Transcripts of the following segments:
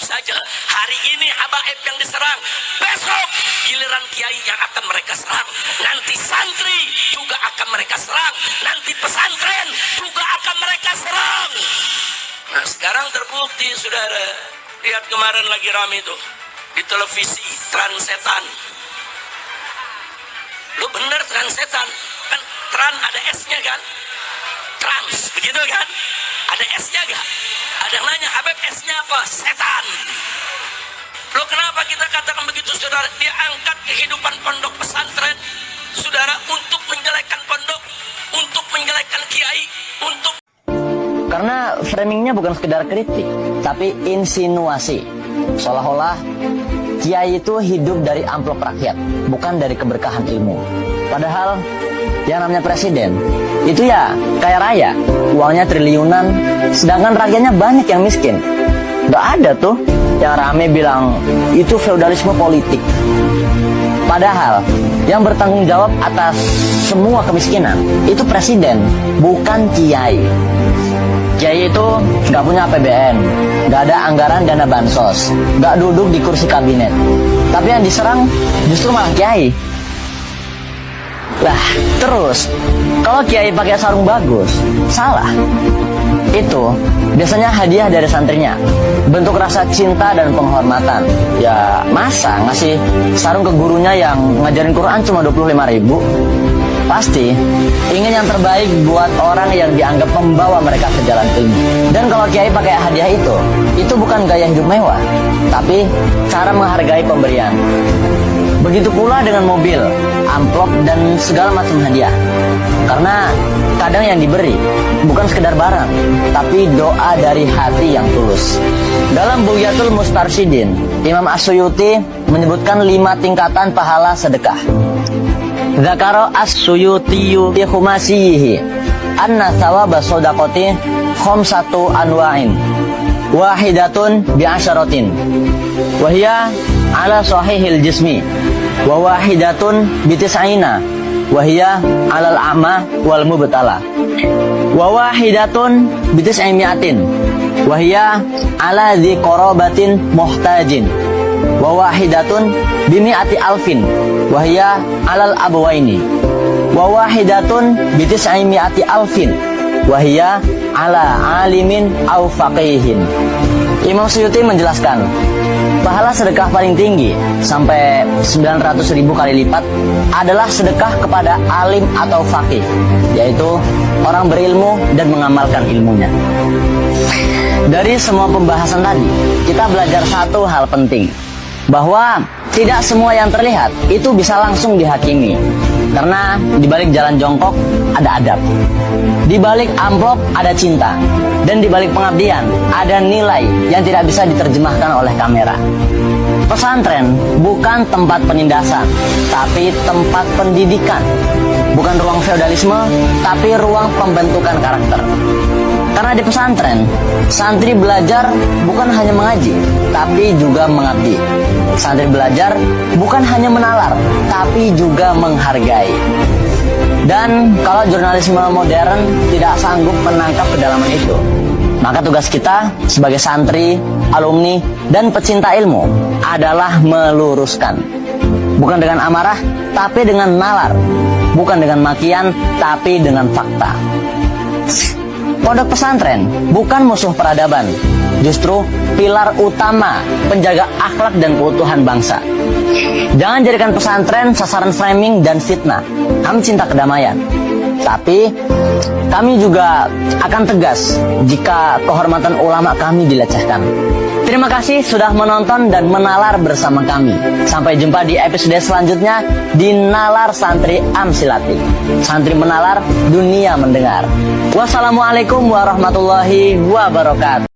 Saja hari ini habaib yang diserang, besok giliran kiai yang akan mereka serang, nanti santri juga akan mereka serang, nanti pesantren juga akan mereka serang. Nah sekarang terbukti saudara, lihat kemarin lagi rame itu di televisi, Transetan. Lu bener Transetan kan, Tran ada S-nya kan, Trans begitu kan, ada S-nya gak? Ada yang nanya, Habib S-nya apa? Setan. Loh kenapa kita katakan begitu saudara? Dia angkat kehidupan pondok pesantren saudara untuk menjelekkan pondok, untuk menjelekkan kiai, untuk... Karena framingnya bukan sekedar kritik, tapi insinuasi. Seolah-olah kiai itu hidup dari amplop rakyat, bukan dari keberkahan ilmu. Padahal yang namanya presiden itu ya kaya raya, uangnya triliunan, sedangkan rakyatnya banyak yang miskin. Gak ada tuh yang rame bilang itu feodalisme politik. Padahal yang bertanggung jawab atas semua kemiskinan itu presiden, bukan kiai. Kiai itu gak punya APBN, gak ada anggaran dana bansos, gak duduk di kursi kabinet. Tapi yang diserang justru malah kiai. Lah, terus kalau kiai pakai sarung bagus, salah. Itu biasanya hadiah dari santrinya, bentuk rasa cinta dan penghormatan. Ya masa ngasih sarung ke gurunya yang ngajarin Quran cuma 25.000? Pasti ingin yang terbaik buat orang yang dianggap membawa mereka ke jalan ilmu. Dan kalau kiai pakai hadiah itu bukan gaya hidup mewah, tapi cara menghargai pemberian. Begitu pula dengan mobil, amplop, dan segala macam hadiah. Karena kadang yang diberi bukan sekedar barang, tapi doa dari hati yang tulus. Dalam Bughyatul Mustarsyidin, Imam As-Suyuti menyebutkan 5 tingkatan pahala sedekah. Dzakara As-Suyutiyu fi khumasihi anna thawaba shadaqati khamsatu anwa'in wahidatun bi'asyaratin wa hiya ala sahihil jismi wa wahidatun bitis'ina wa hiya 'alal a'ma wal mubtala wa wahidatun bitis'imiatin wa hiya 'ala dzi qarabatin muhtajin wa wahidatun bimi'ati alfin wa hiya 'alal abwaini wa wahidatun bitis'imiati alfin wa hiya 'ala alimin aw faqihin. Imam Suyuti menjelaskan, pahala sedekah paling tinggi sampai 900.000 kali lipat adalah sedekah kepada alim atau faqih, yaitu orang berilmu dan mengamalkan ilmunya. Dari semua pembahasan tadi, kita belajar satu hal penting, bahwa tidak semua yang terlihat itu bisa langsung dihakimi. Karena di balik jalan jongkok ada adab, di balik amplop ada cinta, dan di balik pengabdian ada nilai yang tidak bisa diterjemahkan oleh kamera. Pesantren bukan tempat penindasan, tapi tempat pendidikan. Bukan ruang feodalisme, tapi ruang pembentukan karakter. Karena di pesantren, santri belajar bukan hanya mengaji, tapi juga mengabdi. Santri belajar bukan hanya menalar, tapi juga menghargai. Dan kalau jurnalisme modern tidak sanggup menangkap kedalaman itu, maka tugas kita sebagai santri, alumni, dan pecinta ilmu adalah meluruskan. Bukan dengan amarah, tapi dengan nalar. Bukan dengan makian, tapi dengan fakta. Pondok pesantren bukan musuh peradaban, justru pilar utama penjaga akhlak dan keutuhan bangsa. Jangan jadikan pesantren sasaran framing dan fitnah. Kami cinta kedamaian, tapi kami juga akan tegas jika kehormatan ulama kami dilecehkan. Terima kasih sudah menonton dan menalar bersama kami. Sampai jumpa di episode selanjutnya di Nalar Santri Amsilati. Santri menalar, dunia mendengar. Wassalamualaikum warahmatullahi wabarakatuh.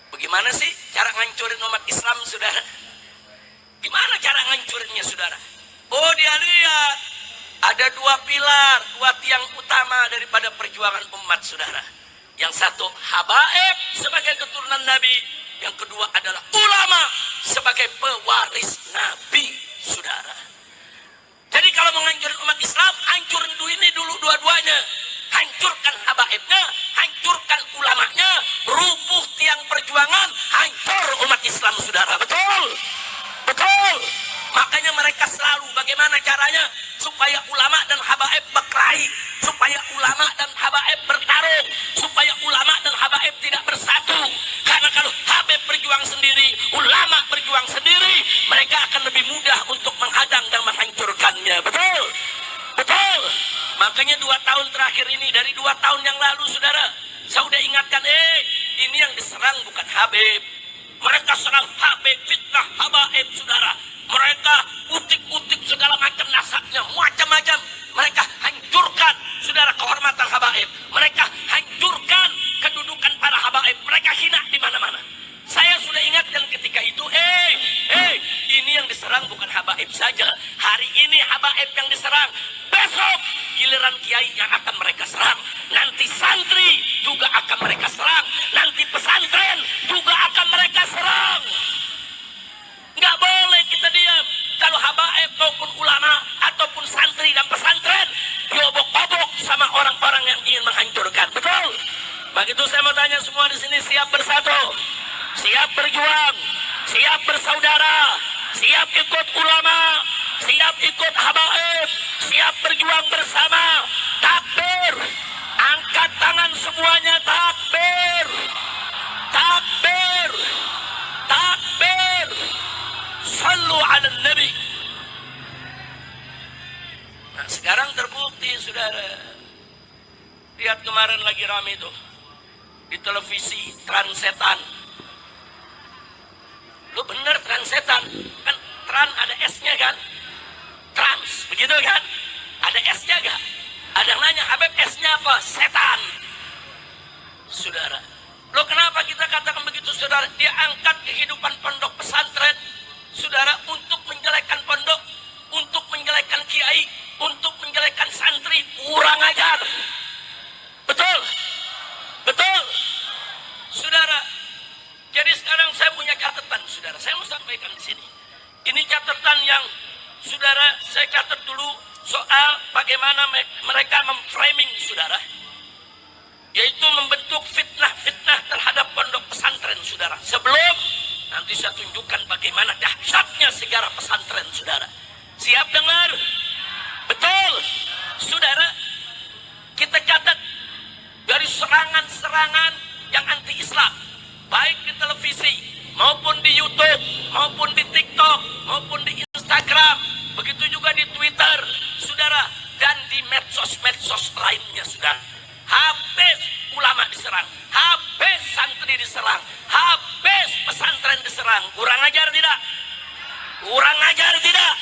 Bagaimana sih cara ngancurin umat Islam, saudara? Gimana cara ngancurinnya, saudara? Oh, dia lihat ada dua pilar, dua tiang utama daripada perjuangan umat, saudara. Yang satu habaib sebagai keturunan Nabi, yang kedua adalah ulama sebagai pewaris Nabi, saudara. Jadi kalau mau ngancurin umat Islam, hancurin ini dulu dua-duanya. Hancurkan habaibnya, hancurkan ulamanya, rubuh tiang perjuangan, hancur umat Islam, saudara. Betul? Betul. Makanya mereka selalu bagaimana caranya supaya ulama dan habaib berkelahi, supaya ulama dan habaib bertarung, supaya ulama dan habaib tidak bersatu. Karena kalau habaib berjuang sendiri, ulama berjuang sendiri, mereka akan lebih mudah untuk menghadang dan menghancurkannya. Betul? Betul. Makanya 2 tahun terakhir ini, dari 2 tahun yang lalu, saudara, saya udah ingatkan, ini yang diserang bukan Habib. Mereka serang Habib, fitnah habaib, saudara. Mereka utik-utik segala macam nasabnya, macam-macam. Mereka hancurkan, saudara, kehormatan habaib. Mereka hancurkan kedudukan para habaib. Mereka hina di mana-mana. Saya sudah ingatkan ketika itu, ini yang diserang bukan habaib saja. Hari ini habaib yang diserang, besok giliran kiai yang akan mereka serang. Nanti santri juga akan mereka serang. Nanti pesantren juga akan mereka serang. Nggak boleh kita diam. Kalau habaib maupun ulama ataupun santri dan pesantren diobok-obok sama orang-orang yang ingin menghancurkan. Betul? Begitu saya mau tanya semua di sini, siap bersatu? Siap berjuang, siap bersaudara, siap ikut ulama, siap ikut habaib, siap berjuang bersama. Takbir, angkat tangan semuanya, takbir, takbir, takbir. Sallu ala Nabi. Nah, sekarang terbukti, saudara. Lihat kemarin lagi rame itu di televisi, Transetan. Lu bener Transetan, kan Tran ada S-nya kan, Trans, begitu kan? Ada S-nya gak? Ada yang nanya, Habib S-nya apa? Setan. Saudara, lo kenapa kita katakan begitu, saudara? Dia angkat kehidupan pondok pesantren, saudara, untuk menjelekkan pondok, untuk menjelekkan kiai, untuk menjelekkan santri. Kurang ajar. Betul? Betul? Saudara, jadi sekarang saya punya catatan, saudara. Saya mau sampaikan di sini. Ini catatan yang, saudara, saya catat dulu soal bagaimana mereka memframing, saudara. Yaitu membentuk fitnah-fitnah terhadap pondok pesantren, saudara. Sebelum, nanti saya tunjukkan bagaimana dahsyatnya sejarah pesantren, saudara. Siap dengar? Betul? Saudara, kita catat dari serangan-serangan yang anti-Islam, baik di televisi, maupun di YouTube, maupun di TikTok, maupun di Instagram, begitu juga di Twitter, saudara, dan di medsos-medsos lainnya, saudara. Habis ulama diserang, habis santri diserang, habis pesantren diserang. Kurang ajar tidak? Kurang ajar tidak?